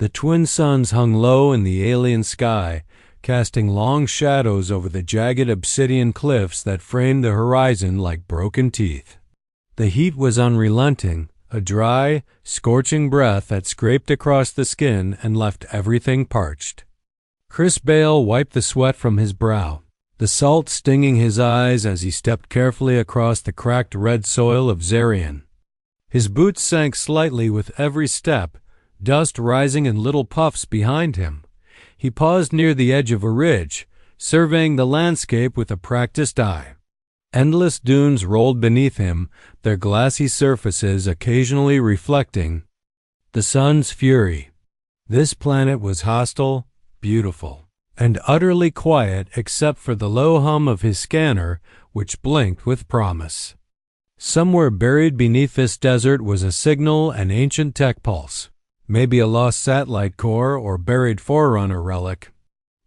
The twin suns hung low in the alien sky, casting long shadows over the jagged obsidian cliffs that framed the horizon like broken teeth. The heat was unrelenting, a dry, scorching breath that scraped across the skin and left everything parched. Chris Bale wiped the sweat from his brow, the salt stinging his eyes as he stepped carefully across the cracked red soil of Xerion. His boots sank slightly with every step, dust rising in little puffs behind him. He paused near the edge of a ridge, surveying the landscape with a practiced eye. Endless dunes rolled beneath him, their glassy surfaces occasionally reflecting the sun's fury. This planet was hostile, beautiful, and utterly quiet except for the low hum of his scanner, which blinked with promise. Somewhere buried beneath this desert was a signal, an ancient tech pulse, maybe a lost satellite core or buried Forerunner relic.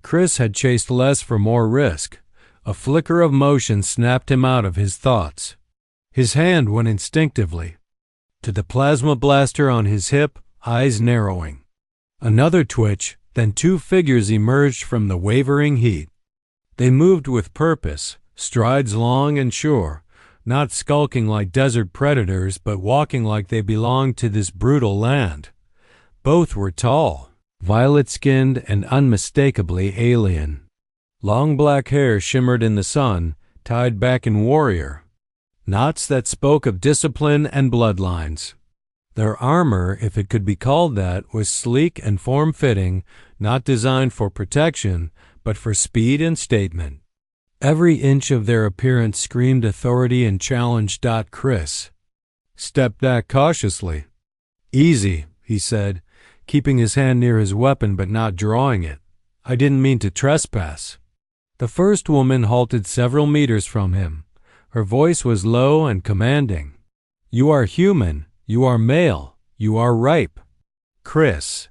Chris had chased less for more risk. A flicker of motion snapped him out of his thoughts. His hand went instinctively to the plasma blaster on his hip, eyes narrowing. Another twitch, then two figures emerged from the wavering heat. They moved with purpose, strides long and sure, not skulking like desert predators, but walking like they belonged to this brutal land. Both were tall, violet-skinned, and unmistakably alien. Long black hair shimmered in the sun, tied back in warrior, knots that spoke of discipline and bloodlines. Their armor, if it could be called that, was sleek and form-fitting, not designed for protection, but for speed and statement. Every inch of their appearance screamed authority and challenge. Chris stepped back cautiously. "Easy," he said, keeping his hand near his weapon but not drawing it. "I didn't mean to trespass." The first woman halted several meters from him. Her voice was low and commanding. "You are human. You are male. You are ripe." Chris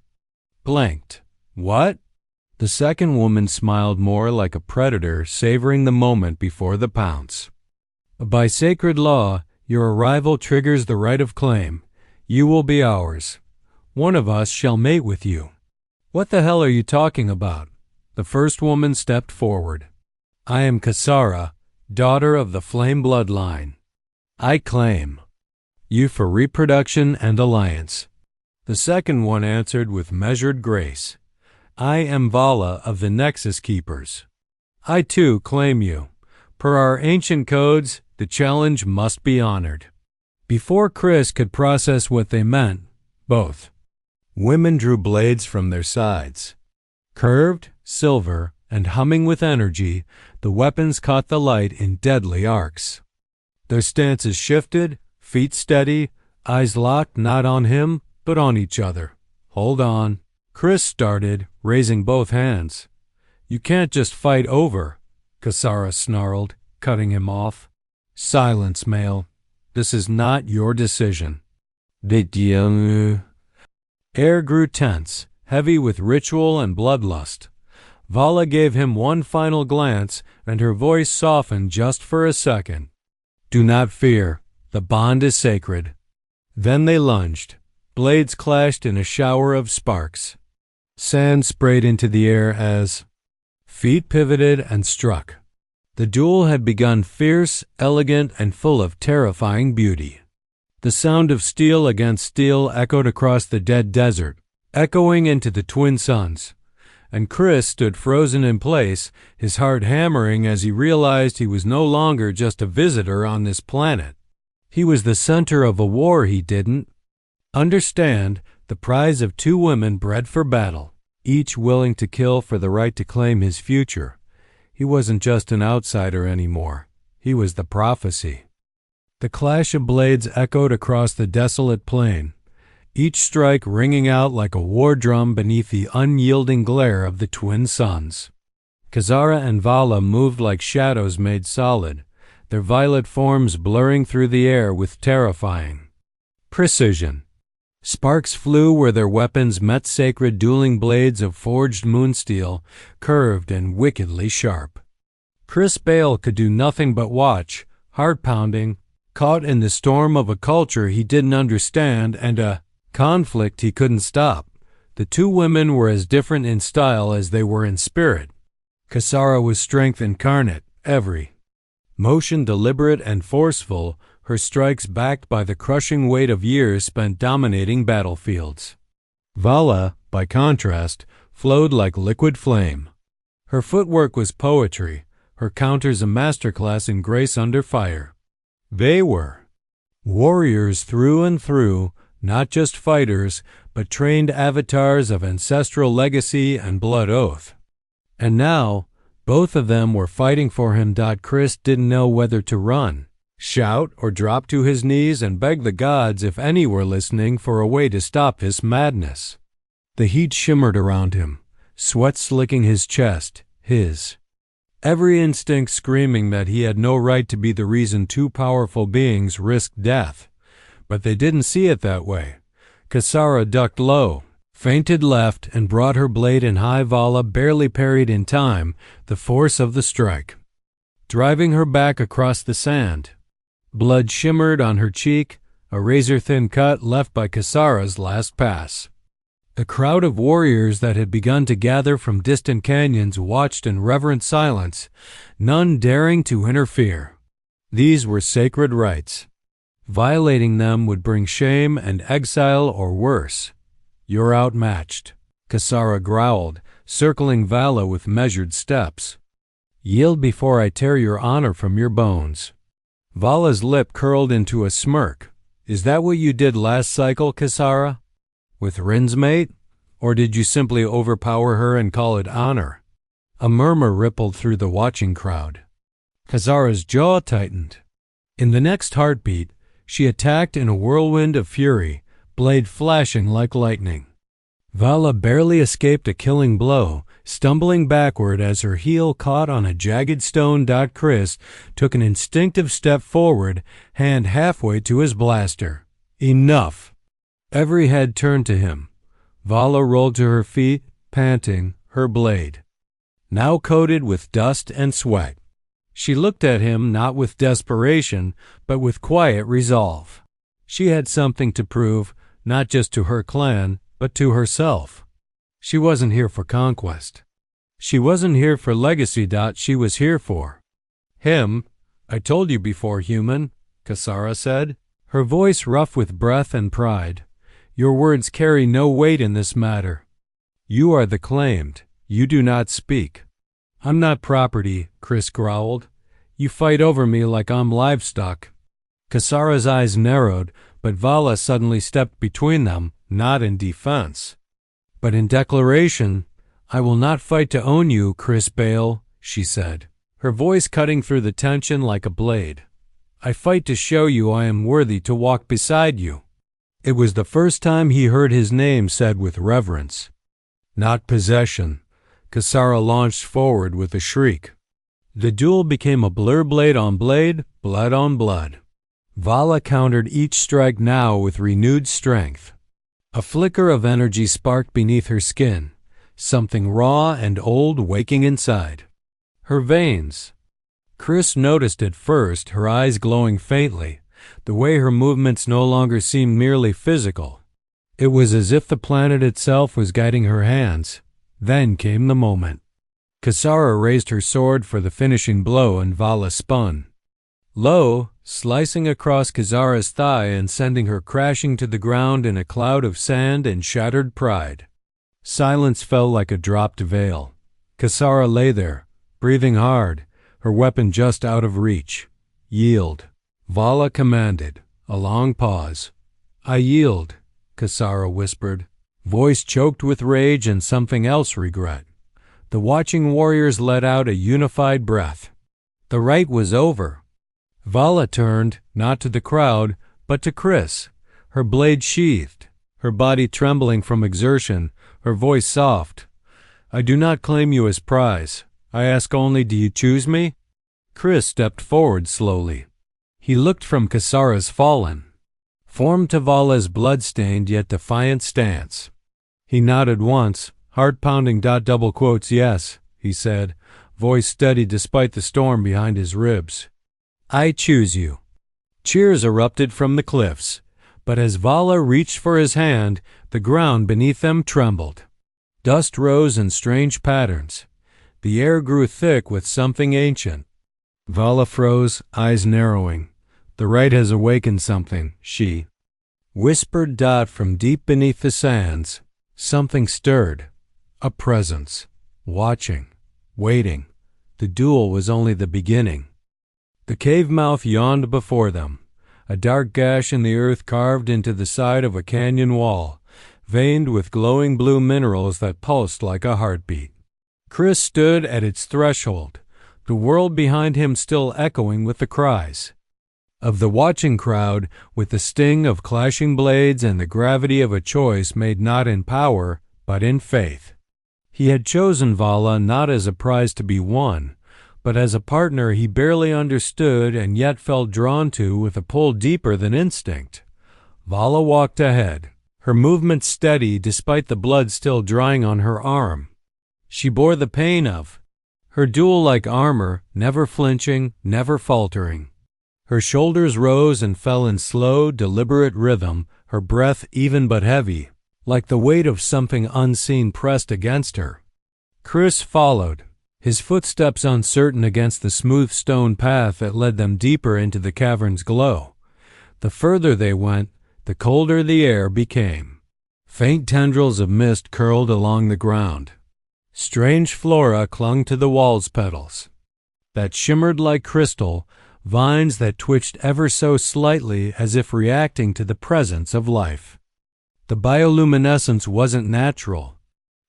blanked. "What?" The second woman smiled more like a predator savoring the moment before the pounce. "By sacred law, your arrival triggers the right of claim. You will be ours. One of us shall mate with you." "What the hell are you talking about?" The first woman stepped forward. "I am Kasara, daughter of the Flame bloodline. I claim you for reproduction and alliance." The second one answered with measured grace. "I am Vala of the Nexus Keepers. I too claim you. Per our ancient codes, the challenge must be honored." Before Chris could process what they meant, both women drew blades from their sides. Curved, silver, and humming with energy, the weapons caught the light in deadly arcs. Their stances shifted, feet steady, eyes locked not on him, but on each other. "Hold on," Chris started, raising both hands. "You can't just fight over," Kasara snarled, cutting him off. "Silence, male. This is not your decision." Air grew tense, heavy with ritual and bloodlust. Vala gave him one final glance, and her voice softened just for a second. "Do not fear. The bond is sacred." Then they lunged. Blades clashed in a shower of sparks. Sand sprayed into the air as feet pivoted and struck. The duel had begun fierce, elegant, and full of terrifying beauty. The sound of steel against steel echoed across the dead desert, echoing into the twin suns. And Chris stood frozen in place, his heart hammering as he realized he was no longer just a visitor on this planet. He was the center of a war he didn't understand, the prize of two women bred for battle, each willing to kill for the right to claim his future. He wasn't just an outsider anymore. He was the prophecy. The clash of blades echoed across the desolate plain, each strike ringing out like a war drum beneath the unyielding glare of the twin suns. Kasara and Vala moved like shadows made solid, their violet forms blurring through the air with terrifying precision. Sparks flew where their weapons met sacred dueling blades of forged moonsteel, curved and wickedly sharp. Chris Bale could do nothing but watch, heart-pounding, caught in the storm of a culture he didn't understand and a conflict he couldn't stop. The two women were as different in style as they were in spirit. Kisara was strength incarnate, every motion deliberate and forceful, her strikes backed by the crushing weight of years spent dominating battlefields. Vala, by contrast, flowed like liquid flame. Her footwork was poetry, her counters a masterclass in grace under fire. They were warriors through and through, not just fighters, but trained avatars of ancestral legacy and blood oath. And now, both of them were fighting for him. Chris didn't know whether to run, shout, or drop to his knees and beg the gods, if any were listening, for a way to stop this madness. The heat shimmered around him, sweat slicking his chest, his every instinct screaming that he had no right to be the reason two powerful beings risked death. But they didn't see it that way. Kisara ducked low, feinted left, and brought her blade in high. Vala barely parried in time the force of the strike, driving her back across the sand. Blood shimmered on her cheek, a razor-thin cut left by Kisara's last pass. A crowd of warriors that had begun to gather from distant canyons watched in reverent silence, none daring to interfere. These were sacred rites. Violating them would bring shame and exile or worse. "You're outmatched," Kisara growled, circling Vala with measured steps. "Yield before I tear your honor from your bones." Vala's lip curled into a smirk. "Is that what you did last cycle, Kisara? With Rin's mate? Or did you simply overpower her and call it honor?" A murmur rippled through the watching crowd. Kisara's jaw tightened. In the next heartbeat, she attacked in a whirlwind of fury, blade flashing like lightning. Vala barely escaped a killing blow, stumbling backward as her heel caught on a jagged stone. Chris took an instinctive step forward, hand halfway to his blaster. Enough! Every head turned to him. Vala rolled to her feet, panting, her blade now coated with dust and sweat. She looked at him not with desperation, but with quiet resolve. She had something to prove, not just to her clan, but to herself. She wasn't here for conquest. She wasn't here for legacy. She was here for him. "I told you before, human," Kisara said, her voice rough with breath and pride. "Your words carry no weight in this matter. You are the claimed. You do not speak." "I'm not property," Chris growled. "You fight over me like I'm livestock." Kisara's eyes narrowed, but Vala suddenly stepped between them, not in defense, but in declaration. "I will not fight to own you, Chris Bale," she said, her voice cutting through the tension like a blade. "I fight to show you I am worthy to walk beside you." It was the first time he heard his name said with reverence. Not possession. Kisara launched forward with a shriek. The duel became a blur, blade on blade, blood on blood. Vala countered each strike now with renewed strength. A flicker of energy sparked beneath her skin, something raw and old waking inside her veins. Chris noticed at first, her eyes glowing faintly, the way her movements no longer seemed merely physical. It was as if the planet itself was guiding her hands. Then came the moment. Kisara raised her sword for the finishing blow and Vala spun low, slicing across Kisara's thigh and sending her crashing to the ground in a cloud of sand and shattered pride. Silence fell like a dropped veil. Kisara lay there, breathing hard, her weapon just out of reach. "Yield," Vala commanded. A long pause. "I yield," Kisara whispered, voice choked with rage and something else, regret. The watching warriors let out a unified breath. The rite was over. Vala turned, not to the crowd, but to Chris, her blade sheathed, her body trembling from exertion, her voice soft. "I do not claim you as prize. I ask only, do you choose me?" Chris stepped forward slowly. He looked from Kisara's fallen form to Vala's blood-stained yet defiant stance. He nodded once, heart-pounding. "Double quotes, yes," he said, voice steady despite the storm behind his ribs. "I choose you." Cheers erupted from the cliffs. but as Vala reached for his hand, the ground beneath them trembled. Dust rose in strange patterns. The air grew thick with something ancient. Vala froze, eyes narrowing. "The right has awakened something," she whispered. From deep beneath the sands, something stirred. A presence. Watching. Waiting. The duel was only the beginning. The cave mouth yawned before them, a dark gash in the earth carved into the side of a canyon wall, veined with glowing blue minerals that pulsed like a heartbeat. Chris stood at its threshold, the world behind him still echoing with the cries of the watching crowd, with the sting of clashing blades and the gravity of a choice made not in power, but in faith. He had chosen Vala not as a prize to be won, but as a partner he barely understood and yet felt drawn to with a pull deeper than instinct. Vala walked ahead, her movements steady despite the blood still drying on her arm. She bore the pain of her duel-like armor, never flinching, never faltering. Her shoulders rose and fell in slow, deliberate rhythm, her breath even but heavy, like the weight of something unseen pressed against her. Chris followed, his footsteps uncertain against the smooth stone path that led them deeper into the cavern's glow. The further they went, the colder the air became. Faint tendrils of mist curled along the ground. Strange flora clung to the wall's petals that shimmered like crystal, vines that twitched ever so slightly as if reacting to the presence of life. The bioluminescence wasn't natural.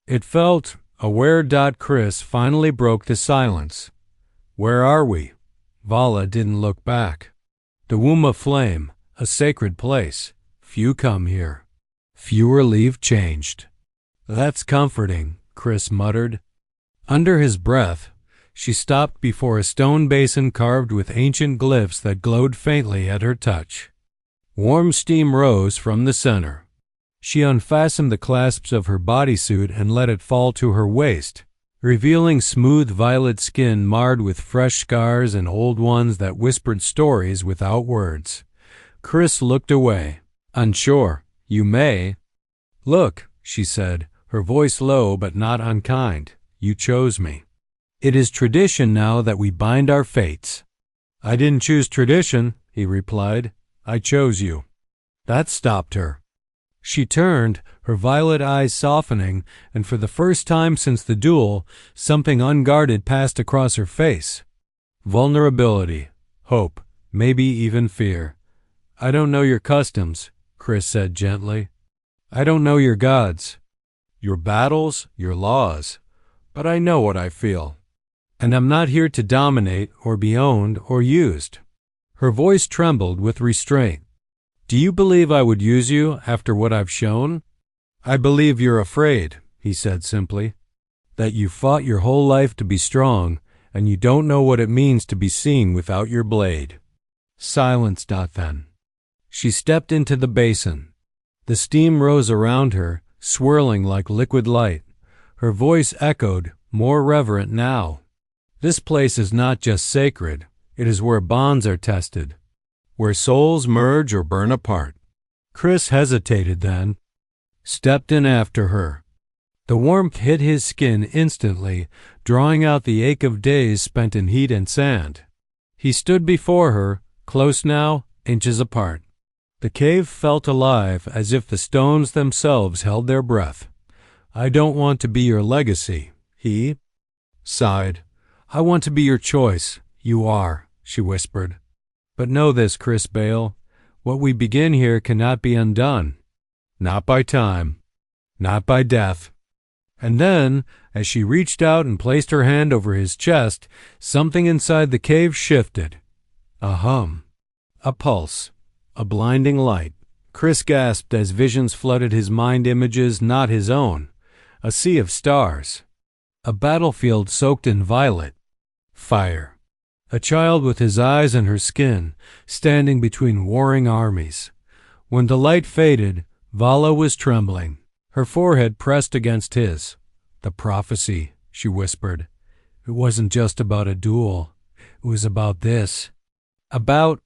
It felt aware. Chris finally broke the silence. "Where are we?" Vala didn't look back. The womb of flame, a sacred place. Few come here. Fewer leave changed. "That's comforting," Chris muttered. Under his breath, she stopped before a stone basin carved with ancient glyphs that glowed faintly at her touch. Warm steam rose from the center. She unfastened the clasps of her bodysuit and let it fall to her waist, revealing smooth violet skin marred with fresh scars and old ones that whispered stories without words. Chris looked away, unsure. "You may." "Look," she said, her voice low but not unkind. "You chose me. It is tradition now that we bind our fates." "I didn't choose tradition," he replied. "I chose you." That stopped her. She turned, her violet eyes softening, and for the first time since the duel, something unguarded passed across her face. Vulnerability, hope, maybe even fear. "I don't know your customs," Chris said gently. "I don't know your gods, your battles, your laws, but I know what I feel. And I'm not here to dominate or be owned or used." Her voice trembled with restraint. "Do you believe I would use you after what I've shown?" "I believe you're afraid," he said simply. "That you fought your whole life to be strong, and you don't know what it means to be seen without your blade." Silence. Then she stepped into the basin. The steam rose around her, swirling like liquid light. Her voice echoed, more reverent now. "This place is not just sacred. It is where bonds are tested, where souls merge or burn apart." Chris hesitated, then stepped in after her. The warmth hit his skin instantly, drawing out the ache of days spent in heat and sand. He stood before her, close now, inches apart. The cave felt alive, as if the stones themselves held their breath. "I don't want to be your legacy," he sighed. "I want to be your choice." "You are," she whispered. "But know this, Chris Bale, what we begin here cannot be undone. Not by time. Not by death." And then, as she reached out and placed her hand over his chest, something inside the cave shifted. A hum. A pulse. A blinding light. Chris gasped as visions flooded his mind, images not his own. A sea of stars. A battlefield soaked in violet. Fire. A child with his eyes and her skin, standing between warring armies. When the light faded, Vala was trembling, her forehead pressed against his. "The prophecy," she whispered. "It wasn't just about a duel. It was about this." About...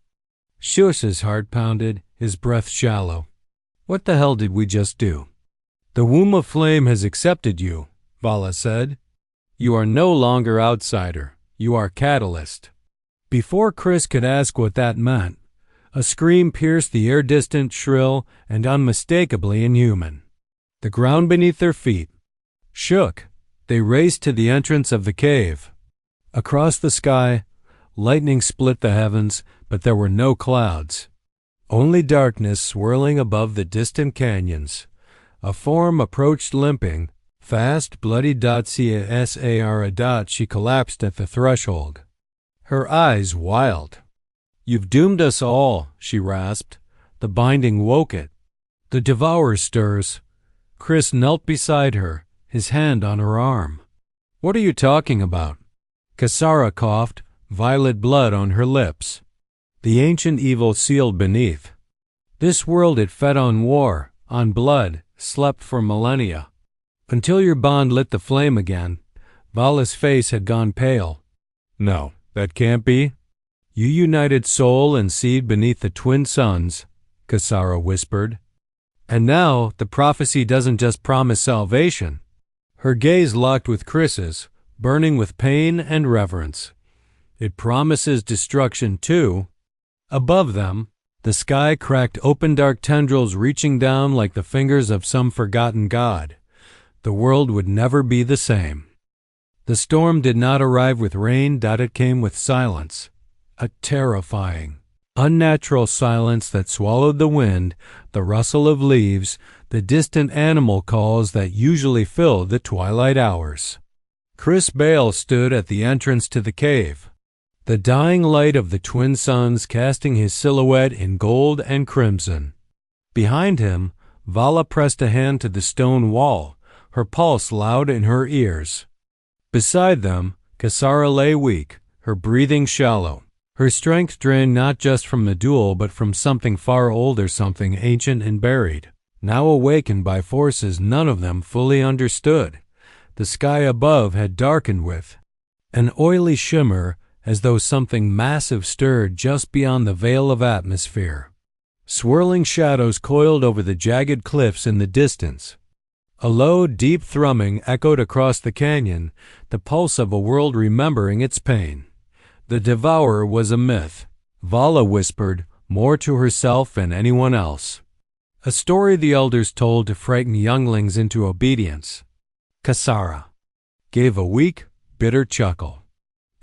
Shush's heart pounded, his breath shallow. "What the hell did we just do?" "The womb of flame has accepted you," Vala said. "You are no longer outsider. You are catalyst." Before Chris could ask what that meant, a scream pierced the air, distant, shrill, and unmistakably inhuman. The ground beneath their feet shook. They raced to the entrance of the cave. Across the sky, lightning split the heavens, but there were no clouds. Only darkness swirling above the distant canyons. A form approached limping. Fast, bloody .CASAR. She collapsed at the threshold. Her eyes wild. "You've doomed us all," she rasped. The binding woke it. "The devourer stirs." Chris knelt beside her, his hand on her arm. "What are you talking about?" Kasara coughed, violet blood on her lips. "The ancient evil sealed beneath. This world it fed on war, on blood, slept for millennia. Until your bond lit the flame again." Vala's face had gone pale. "No, that can't be." "You united soul and seed beneath the twin suns," Kasara whispered. "And now the prophecy doesn't just promise salvation." Her gaze locked with Chris's, burning with pain and reverence. "It promises destruction too." Above them, the sky cracked open, dark tendrils reaching down like the fingers of some forgotten god. The world would never be the same. The storm did not arrive with rain. It came with silence. A terrifying, unnatural silence that swallowed the wind, the rustle of leaves, the distant animal calls that usually filled the twilight hours. Chris Bale stood at the entrance to the cave, the dying light of the twin suns casting his silhouette in gold and crimson. Behind him, Vala pressed a hand to the stone wall, her pulse loud in her ears. Beside them, Kasara lay weak, her breathing shallow, her strength drained not just from the duel but from something far older, something ancient and buried, now awakened by forces none of them fully understood. The sky above had darkened with an oily shimmer, as though something massive stirred just beyond the veil of atmosphere. Swirling shadows coiled over the jagged cliffs in the distance. A low, deep thrumming echoed across the canyon, the pulse of a world remembering its pain. The devourer was a myth, Vala whispered, more to herself than anyone else. A story the elders told to frighten younglings into obedience. Kasara gave a weak, bitter chuckle.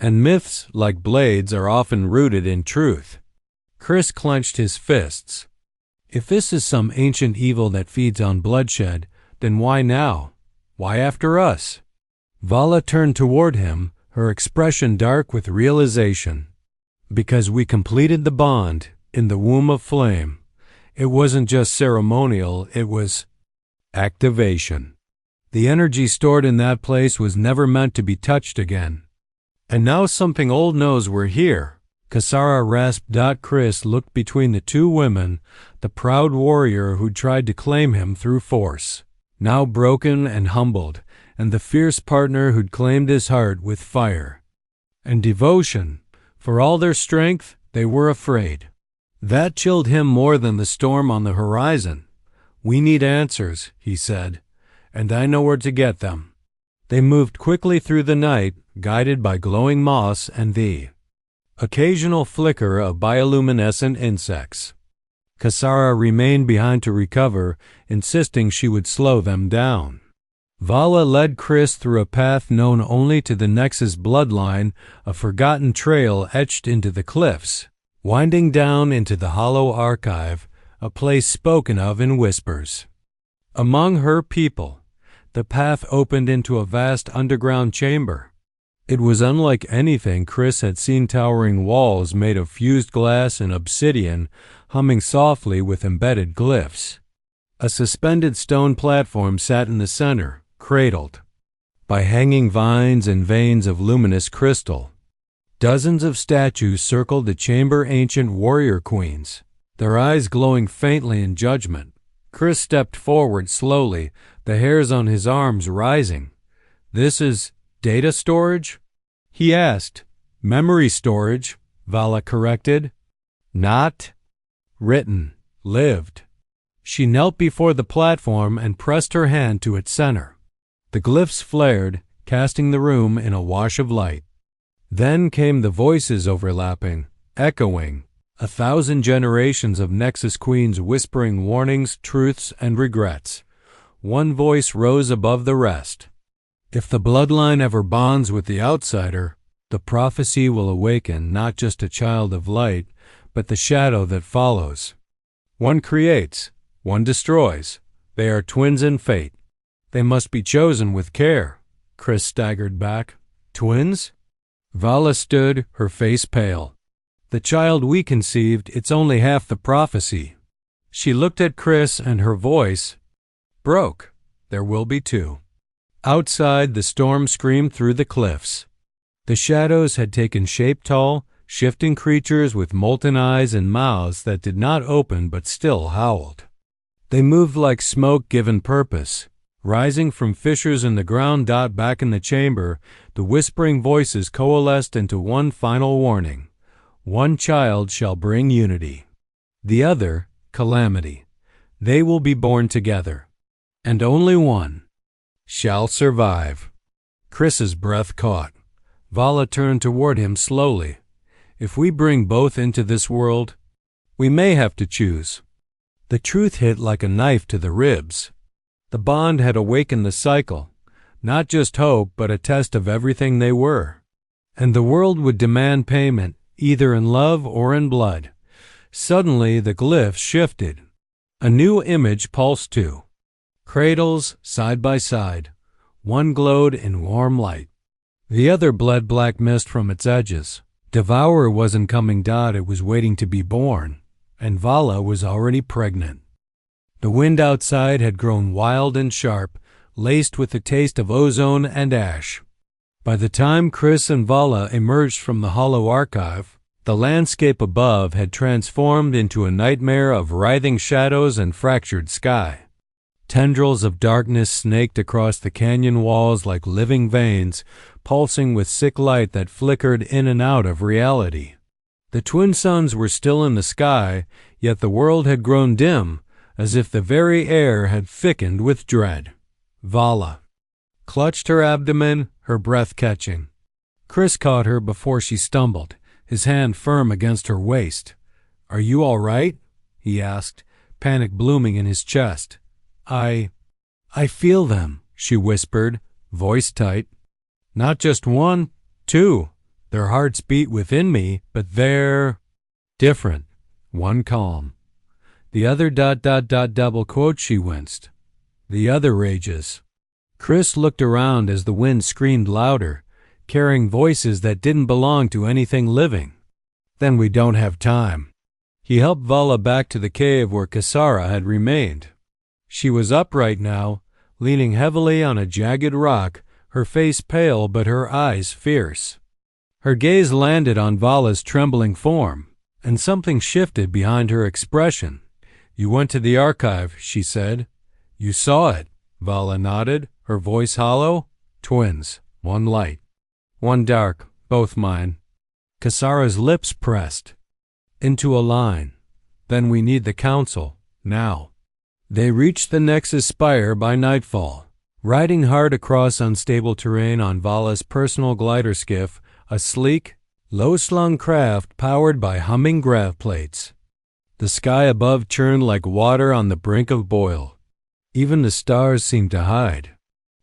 And myths, like blades, are often rooted in truth. Chris clenched his fists. If this is some ancient evil that feeds on bloodshed, then why now? Why after us? Vala turned toward him, her expression dark with realization. Because we completed the bond in the womb of flame. It wasn't just ceremonial, it was activation. The energy stored in that place was never meant to be touched again. And now something old knows we're here. Kasara rasped. Chris looked between the two women, the proud warrior who'd tried to claim him through force, now broken and humbled, and the fierce partner who'd claimed his heart with fire and devotion. For all their strength, they were afraid. That chilled him more than the storm on the horizon. "We need answers," he said, "and I know where to get them." They moved quickly through the night, guided by glowing moss and the occasional flicker of bioluminescent insects. Kasara remained behind to recover, insisting she would slow them down. Vala led Chris through a path known only to the Nexus bloodline, a forgotten trail etched into the cliffs, winding down into the hollow archive, a place spoken of in whispers. Among her people, the path opened into a vast underground chamber. It was unlike anything Chris had seen, towering walls made of fused glass and obsidian, humming softly with embedded glyphs. A suspended stone platform sat in the center, cradled by hanging vines and veins of luminous crystal. Dozens of statues circled the chamber, ancient warrior queens, their eyes glowing faintly in judgment. Chris stepped forward slowly, the hairs on his arms rising. "This is data storage?" he asked. "Memory storage," Vala corrected. "Not written lived. She knelt before the platform and pressed her hand to its center. The glyphs flared, casting the room in a wash of light. Then came the voices overlapping, echoing, 1,000 generations of Nexus Queens whispering warnings, truths, and regrets. One voice rose above the rest. If the bloodline ever bonds with the outsider, the prophecy will awaken not just a child of light, but the shadow that follows. One creates, one destroys. They are twins in fate. They must be chosen with care. Chris staggered back. Twins? Vala stood, her face pale. The child we conceived, it's only half the prophecy. She looked at Chris and her voice broke. There will be two. Outside, the storm screamed through the cliffs. The shadows had taken shape, tall, shifting creatures with molten eyes and mouths that did not open but still howled. They moved like smoke given purpose. Rising from fissures in the ground. Back in the chamber, the whispering voices coalesced into one final warning. One child shall bring unity. The other, calamity. They will be born together. And only one shall survive. Chris's breath caught. Vala turned toward him slowly. If we bring both into this world, we may have to choose. The truth hit like a knife to the ribs. The bond had awakened the cycle, not just hope, but a test of everything they were. And the world would demand payment, either in love or in blood. Suddenly the glyphs shifted. A new image pulsed too. Cradles side by side. One glowed in warm light. The other bled black mist from its edges. Devourer wasn't coming. It was waiting to be born. And Vala was already pregnant. The wind outside had grown wild and sharp, laced with the taste of ozone and ash. By the time Chris and Vala emerged from the hollow archive, the landscape above had transformed into a nightmare of writhing shadows and fractured sky. Tendrils of darkness snaked across the canyon walls like living veins, pulsing with sick light that flickered in and out of reality. The twin suns were still in the sky, yet the world had grown dim, as if the very air had thickened with dread. Vala clutched her abdomen, her breath catching. Chris caught her before she stumbled, his hand firm against her waist. "Are you all right?" he asked, panic blooming in his chest. I feel them," she whispered, voice tight. "Not just one, two. Their hearts beat within me, but they're different." One calm. The other ... double quote, she winced. The other rages. Chris looked around as the wind screamed louder, carrying voices that didn't belong to anything living. "Then we don't have time." He helped Vala back to the cave where Kasara had remained. She was upright now, leaning heavily on a jagged rock, her face pale but her eyes fierce. Her gaze landed on Vala's trembling form, and something shifted behind her expression. "You went to the archive," she said. "You saw it." Vala nodded, her voice hollow. "Twins, one light, one dark, both mine." Kasara's lips pressed into a line. "Then we need the council, now." They reached the Nexus Spire by nightfall. Riding hard across unstable terrain on Vala's personal glider skiff, a sleek, low-slung craft powered by humming grav plates. The sky above churned like water on the brink of boil. Even the stars seemed to hide.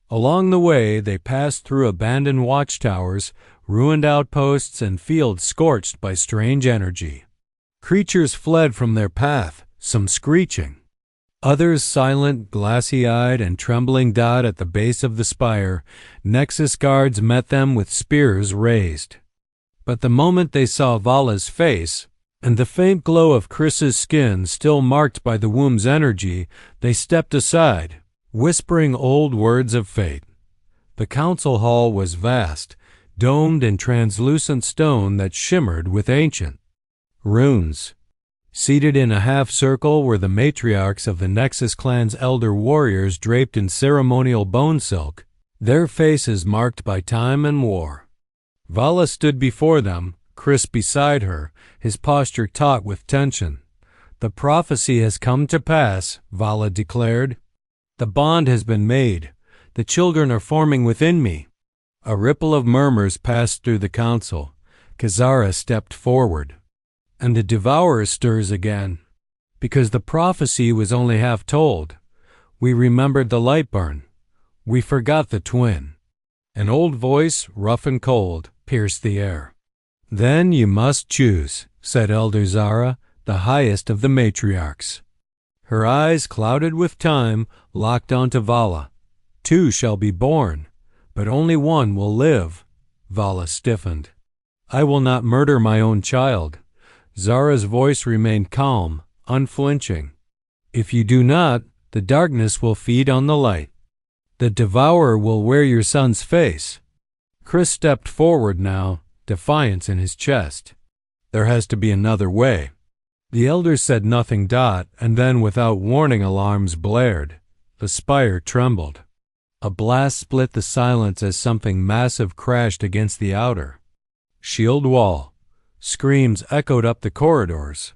Along the way, they passed through abandoned watchtowers, ruined outposts, and fields scorched by strange energy. Creatures fled from their path, some screeching. Others silent, glassy-eyed, and trembling. At the base of the spire, Nexus guards met them with spears raised. But the moment they saw Vala's face, and the faint glow of Chris's skin still marked by the womb's energy, they stepped aside, whispering old words of fate. The council hall was vast, domed in translucent stone that shimmered with ancient runes. Seated in a half-circle were the matriarchs of the Nexus clan's elder warriors draped in ceremonial bone silk, their faces marked by time and war. Vala stood before them, Chris beside her, his posture taut with tension. The prophecy has come to pass, Vala declared. The bond has been made. The children are forming within me. A ripple of murmurs passed through the council. Kazara stepped forward. And the devourer stirs again. Because the prophecy was only half told. We remembered the light burn. We forgot the twin. An old voice, rough and cold, pierced the air. Then you must choose, said Elder Zara, the highest of the matriarchs. Her eyes, clouded with time, locked onto Vala. Two shall be born, but only one will live. Vala stiffened. I will not murder my own child. Zara's voice remained calm, unflinching. If you do not, the darkness will feed on the light. The devourer will wear your son's face. Chris stepped forward now, defiance in his chest. There has to be another way. The elders said nothing. And then without warning alarms blared. The spire trembled. A blast split the silence as something massive crashed against the outer shield wall. Screams echoed up the corridors.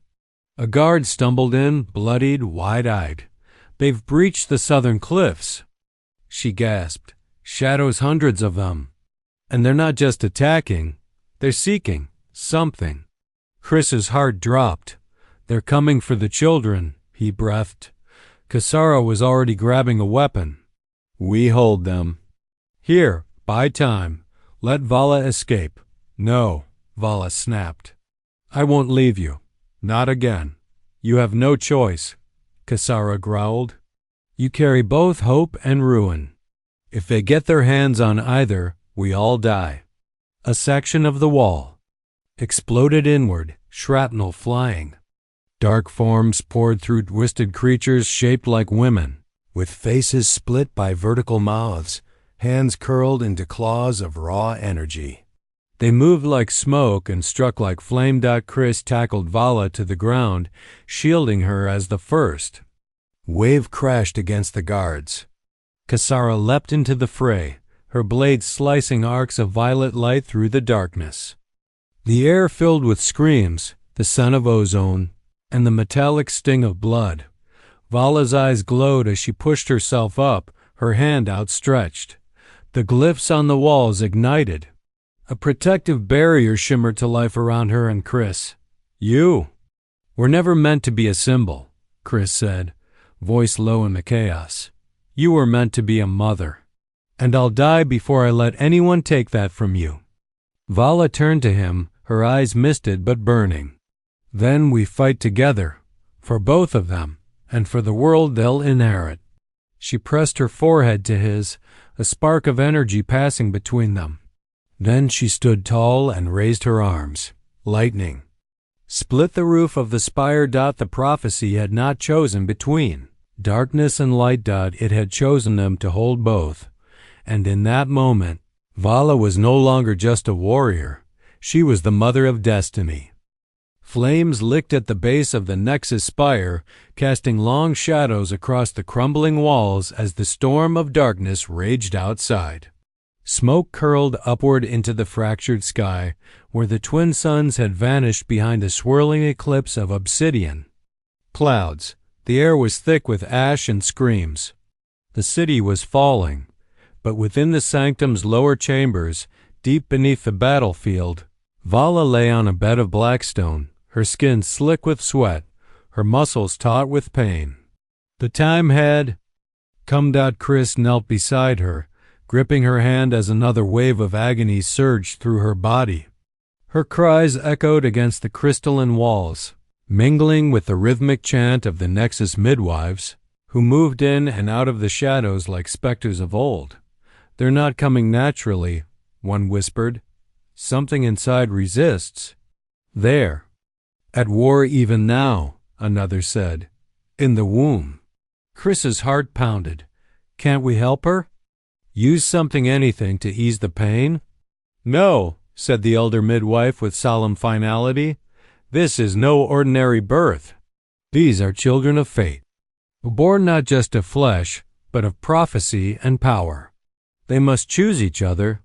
A guard stumbled in, bloodied, wide-eyed. They've breached the southern cliffs. She gasped. Shadows, hundreds of them. And they're not just attacking. They're seeking something. Chris's heart dropped. They're coming for the children, he breathed. Kasara was already grabbing a weapon. We hold them. Here, buy time. Let Vala escape. No, Vala snapped. I won't leave you. Not again. You have no choice, Kasara growled. You carry both hope and ruin. If they get their hands on either, we all die. A section of the wall exploded inward, shrapnel flying. Dark forms poured through twisted creatures shaped like women, with faces split by vertical mouths, hands curled into claws of raw energy. They moved like smoke and struck like flame. Chris tackled Vala to the ground, shielding her as the first. Wave crashed against the guards. Kasara leapt into the fray, her blade slicing arcs of violet light through the darkness. The air filled with screams, the scent of ozone, and the metallic sting of blood. Vala's eyes glowed as she pushed herself up, her hand outstretched. The glyphs on the walls ignited. A protective barrier shimmered to life around her and Chris. You were never meant to be a symbol, Chris said, voice low in the chaos. You were meant to be a mother. And I'll die before I let anyone take that from you. Vala turned to him, her eyes misted but burning. Then we fight together, for both of them, and for the world they'll inherit. She pressed her forehead to his, a spark of energy passing between them. Then she stood tall and raised her arms. Lightning split the roof of the spire. The prophecy had not chosen between darkness and light. It had chosen them to hold both. And in that moment, Vala was no longer just a warrior. She was the mother of destiny. Flames licked at the base of the Nexus spire, casting long shadows across the crumbling walls as the storm of darkness raged outside. Smoke curled upward into the fractured sky, where the twin suns had vanished behind a swirling eclipse of obsidian. Clouds. The air was thick with ash and screams. The city was falling, but within the sanctum's lower chambers, deep beneath the battlefield, Vala lay on a bed of blackstone, her skin slick with sweat, her muscles taut with pain. The time had come. Chris knelt beside her, gripping her hand as another wave of agony surged through her body. Her cries echoed against the crystalline walls, mingling with the rhythmic chant of the Nexus midwives, who moved in and out of the shadows like specters of old. They're not coming naturally, one whispered. Something inside resists. There. At war even now, another said. In the womb. Chris's heart pounded. Can't we help her? Use something, anything, to ease the pain? No, said the elder midwife with solemn finality. This is no ordinary birth. These are children of fate, born not just of flesh, but of prophecy and power. They must choose each other,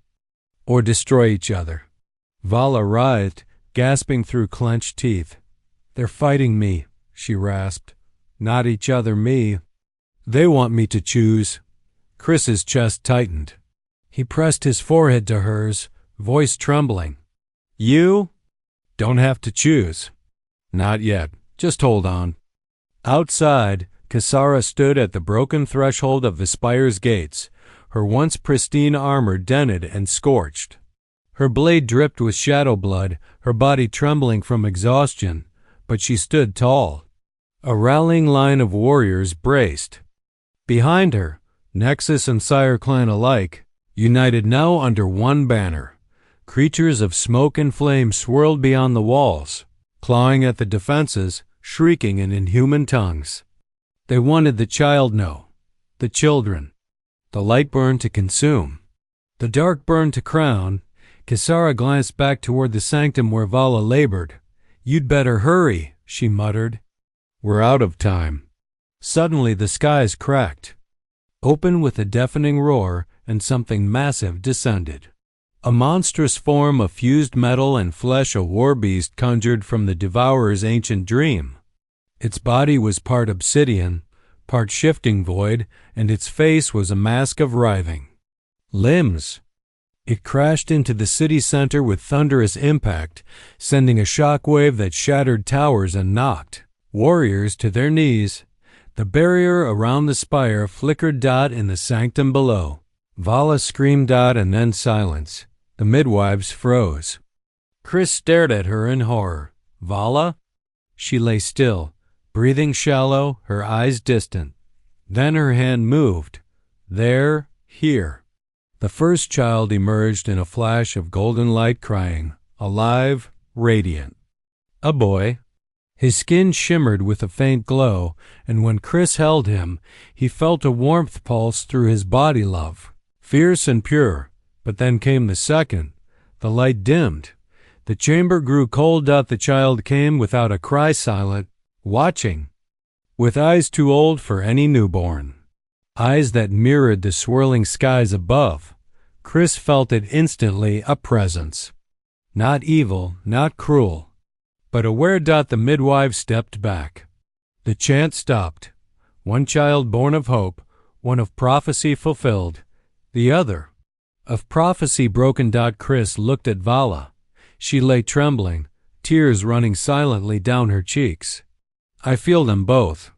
or destroy each other. Vala writhed, gasping through clenched teeth. They're fighting me, she rasped. Not each other, me. They want me to choose. Chris's chest tightened. He pressed his forehead to hers, voice trembling. You don't have to choose. Not yet. Just hold on. Outside, Kisara stood at the broken threshold of the spire's gates, her once pristine armor dented and scorched. Her blade dripped with shadow blood, her body trembling from exhaustion, but she stood tall. A rallying line of warriors braced. Behind her, Nexus and Sire clan alike, united now under one banner. Creatures of smoke and flame swirled beyond the walls, clawing at the defenses, shrieking in inhuman tongues. They wanted the child no, the children. The light burn to consume, the dark burn to crown. Kisara glanced back toward the sanctum where Vala labored. You'd better hurry, she muttered. We're out of time. Suddenly the skies cracked, open with a deafening roar, and something massive descended. A monstrous form of fused metal and flesh, a war beast conjured from the Devourer's ancient dream. Its body was part obsidian, part shifting void, and its face was a mask of writhing limbs. It crashed into the city center with thunderous impact, sending a shock wave that shattered towers and knocked warriors to their knees. The barrier around the spire flickered in the sanctum below. Vala screamed and then silence. The midwives froze. Chris stared at her in horror. Vala? She lay still, breathing shallow, her eyes distant. Then her hand moved. There, here. The first child emerged in a flash of golden light, crying, alive, radiant. A boy. His skin shimmered with a faint glow, and when Chris held him, he felt a warmth pulse through his body. Love, fierce and pure. But then came the second. The light dimmed. The chamber grew cold. The child came without a cry, silent, watching, with eyes too old for any newborn. Eyes that mirrored the swirling skies above. Chris felt it instantly, a presence. Not evil, not cruel, but aware. The midwife stepped back. The chant stopped. One child born of hope, one of prophecy fulfilled, the other of prophecy broken. Chris looked at Vala. She lay trembling, tears running silently down her cheeks. I feel them both,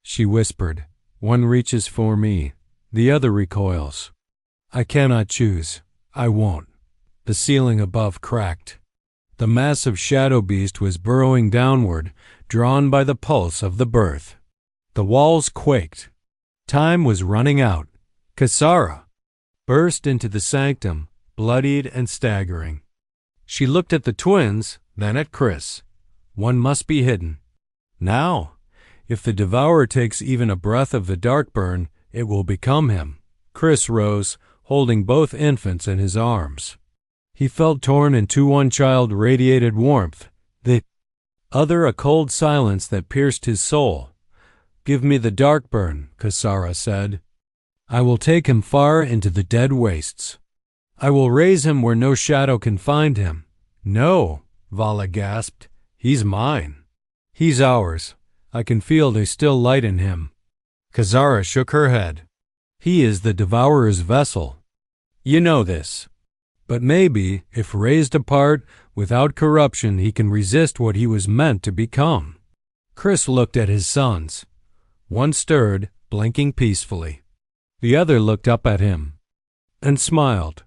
she whispered. One reaches for me, the other recoils. I cannot choose. I won't. The ceiling above cracked. The massive shadow beast was burrowing downward, drawn by the pulse of the birth. The walls quaked. Time was running out. Kisara burst into the sanctum, bloodied and staggering. She looked at the twins, then at Chris. One must be hidden. Now, if the Devourer takes even a breath of the dark burn, it will become him. Chris rose, holding both infants in his arms. He felt torn in two. One child radiated warmth, the other a cold silence that pierced his soul. Give me the dark burn, Kisara said. I will take him far into the dead wastes. I will raise him where no shadow can find him. No, Vala gasped. He's mine. He's ours. I can feel the still light in him. Kisara shook her head. He is the Devourer's vessel. You know this. But maybe, if raised apart, without corruption, he can resist what he was meant to become. Chris looked at his sons. One stirred, blinking peacefully. The other looked up at him and smiled.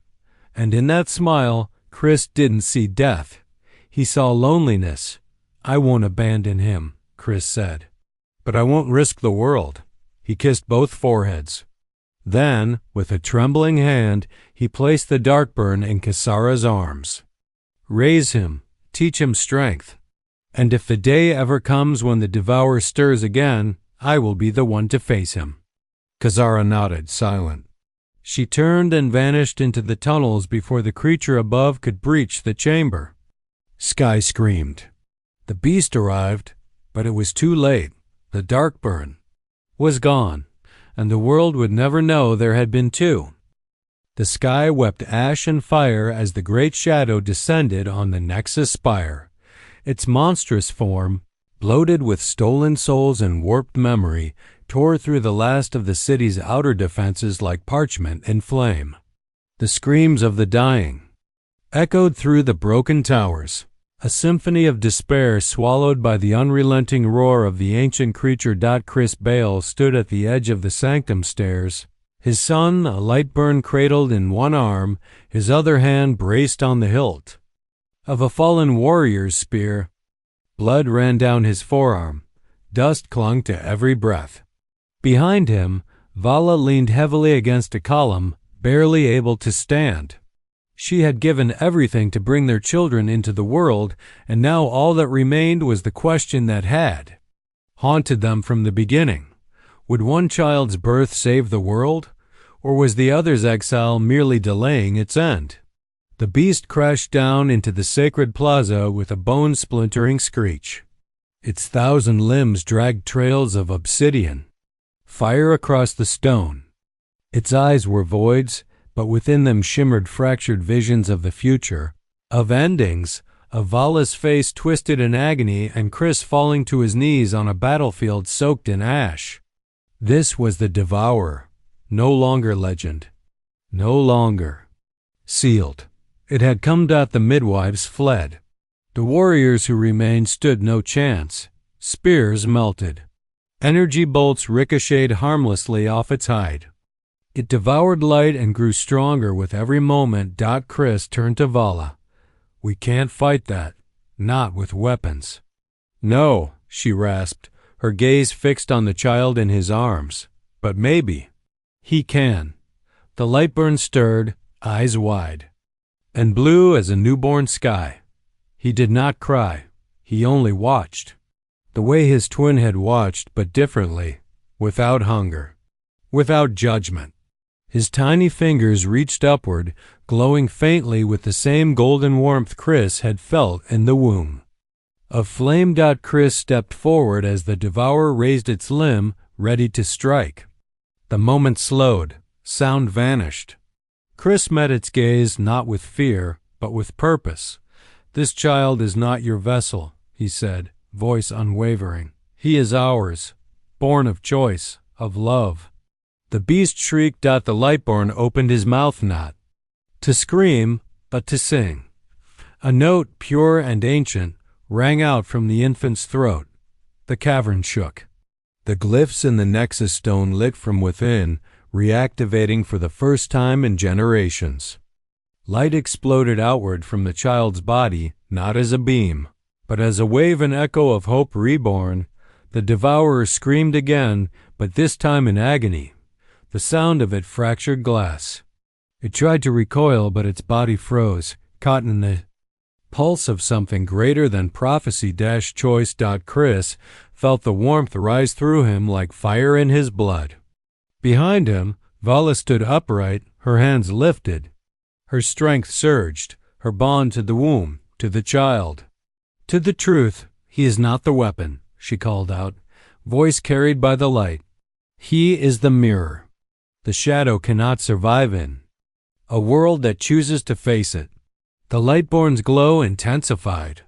And in that smile, Chris didn't see death. He saw loneliness. I won't abandon him, Chris said. But I won't risk the world. He kissed both foreheads. Then, with a trembling hand, he placed the darkburn in Kisara's arms. Raise him, teach him strength. And if the day ever comes when the Devourer stirs again, I will be the one to face him. Kisara nodded, silent. She turned and vanished into the tunnels before the creature above could breach the chamber. Sky screamed. The beast arrived, but it was too late. The darkburn was gone, and the world would never know there had been two. The sky wept ash and fire as the great shadow descended on the Nexus spire. Its monstrous form, bloated with stolen souls and warped memory, tore through the last of the city's outer defenses like parchment in flame. The screams of the dying echoed through the broken towers, a symphony of despair swallowed by the unrelenting roar of the ancient creature. Chris Bale stood at the edge of the sanctum stairs, his son, a light burn cradled in one arm, his other hand braced on the hilt of a fallen warrior's spear. Blood ran down his forearm. Dust clung to every breath. Behind him, Vala leaned heavily against a column, barely able to stand. She had given everything to bring their children into the world, and now all that remained was the question that had haunted them from the beginning. Would one child's birth save the world, or was the other's exile merely delaying its end? The beast crashed down into the sacred plaza with a bone-splintering screech. Its 1,000 limbs dragged trails of obsidian, fire across the stone. Its eyes were voids, but within them shimmered fractured visions of the future, of endings, of Vala's face twisted in agony and Chris falling to his knees on a battlefield soaked in ash. This was the Devourer, no longer legend, no longer sealed. It had come. The midwives fled. The warriors who remained stood no chance. Spears melted. Energy bolts ricocheted harmlessly off its hide. It devoured light and grew stronger with every moment. Chris turned to Vala. "We can't fight that. Not with weapons." "No," she rasped, her gaze fixed on the child in his arms. "But maybe he can." The Lightburn stirred, eyes wide, and blue as a newborn sky. He did not cry. He only watched. The way his twin had watched, but differently, without hunger, without judgment. His tiny fingers reached upward, glowing faintly with the same golden warmth Chris had felt in the womb. Of flame. Chris stepped forward as the Devourer raised its limb, ready to strike. The moment slowed. Sound vanished. Chris met its gaze not with fear, but with purpose. "This child is not your vessel," he said, voice unwavering. "He is ours, born of choice, of love." The beast shrieked. The Lightborn opened his mouth not to scream, but to sing. A note, pure and ancient, rang out from the infant's throat. The cavern shook. The glyphs in the nexus stone lit from within, reactivating for the first time in generations. Light exploded outward from the child's body, not as a beam, but as a wave and echo of hope reborn. The Devourer screamed again, but this time in agony. The sound of it fractured glass. It tried to recoil, but its body froze, caught in the pulse of something greater than prophecy. Choice. Chris felt the warmth rise through him like fire in his blood. Behind him, Vala stood upright, her hands lifted. Her strength surged, her bond to the womb, to the child. "To the truth, he is not the weapon," she called out, voice carried by the light. "He is the mirror the shadow cannot survive in, a world that chooses to face it." The Lightborn's glow intensified.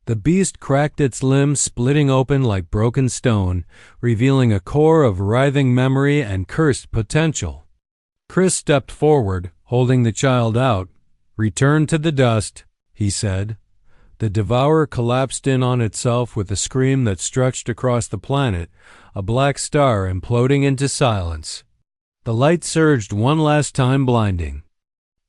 The beast cracked its limbs, splitting open like broken stone, revealing a core of writhing memory and cursed potential. Chris stepped forward, holding the child out. "Return to the dust," he said. The Devourer collapsed in on itself with a scream that stretched across the planet, a black star imploding into silence. The light surged one last time, blinding.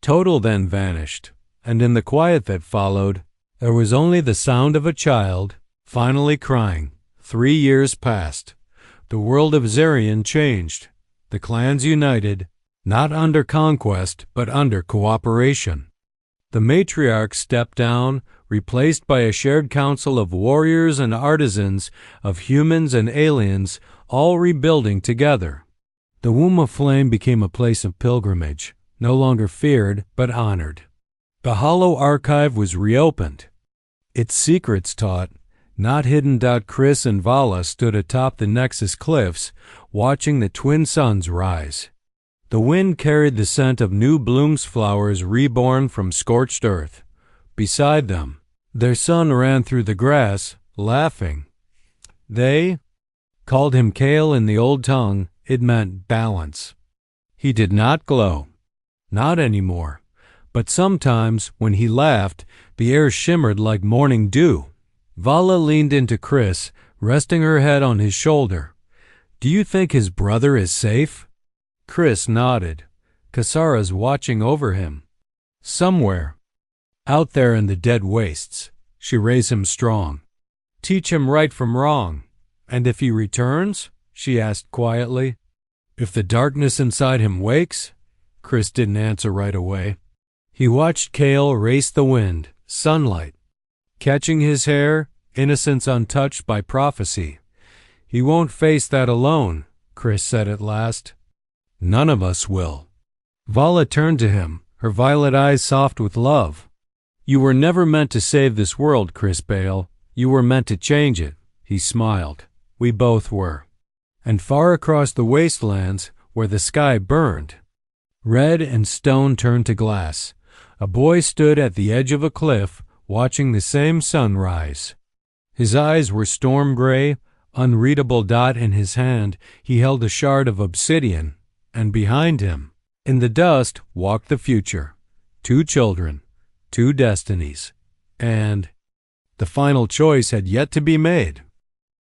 Total then vanished, and in the quiet that followed, there was only the sound of a child, finally crying. 3 years passed. The world of Xerion changed. The clans united, not under conquest, but under cooperation. The matriarch stepped down, replaced by a shared council of warriors and artisans, of humans and aliens, all rebuilding together. The Womb of Flame became a place of pilgrimage, no longer feared, but honored. The Hollow Archive was reopened. Its secrets taught, not hidden. Chris and Vala stood atop the Nexus cliffs, watching the twin suns rise. The wind carried the scent of new blooms, flowers reborn from scorched earth. Beside them, their son ran through the grass, laughing. They called him Kale in the old tongue. It meant balance. He did not glow. Not anymore. But sometimes, when he laughed, the air shimmered like morning dew. Vala leaned into Chris, resting her head on his shoulder. Do you think his brother is safe? Chris nodded. Kasara's watching over him. Somewhere. Out there in the dead wastes. She raised him strong. Teach him right from wrong. And if he returns? She asked quietly. If the darkness inside him wakes? Chris didn't answer right away. He watched Kale race the wind, sunlight, catching his hair, innocence untouched by prophecy. He won't face that alone, Chris said at last. None of us will. Vala turned to him, her violet eyes soft with love. You were never meant to save this world, Chris Bale. You were meant to change it. He smiled. We both were. And far across the wastelands, where the sky burned, red and stone turned to glass, a boy stood at the edge of a cliff, watching the same sun rise. His eyes were storm gray, unreadable dot in his hand. He held a shard of obsidian, and behind him, in the dust, walked the future. 2 children, 2 destinies, and the final choice had yet to be made.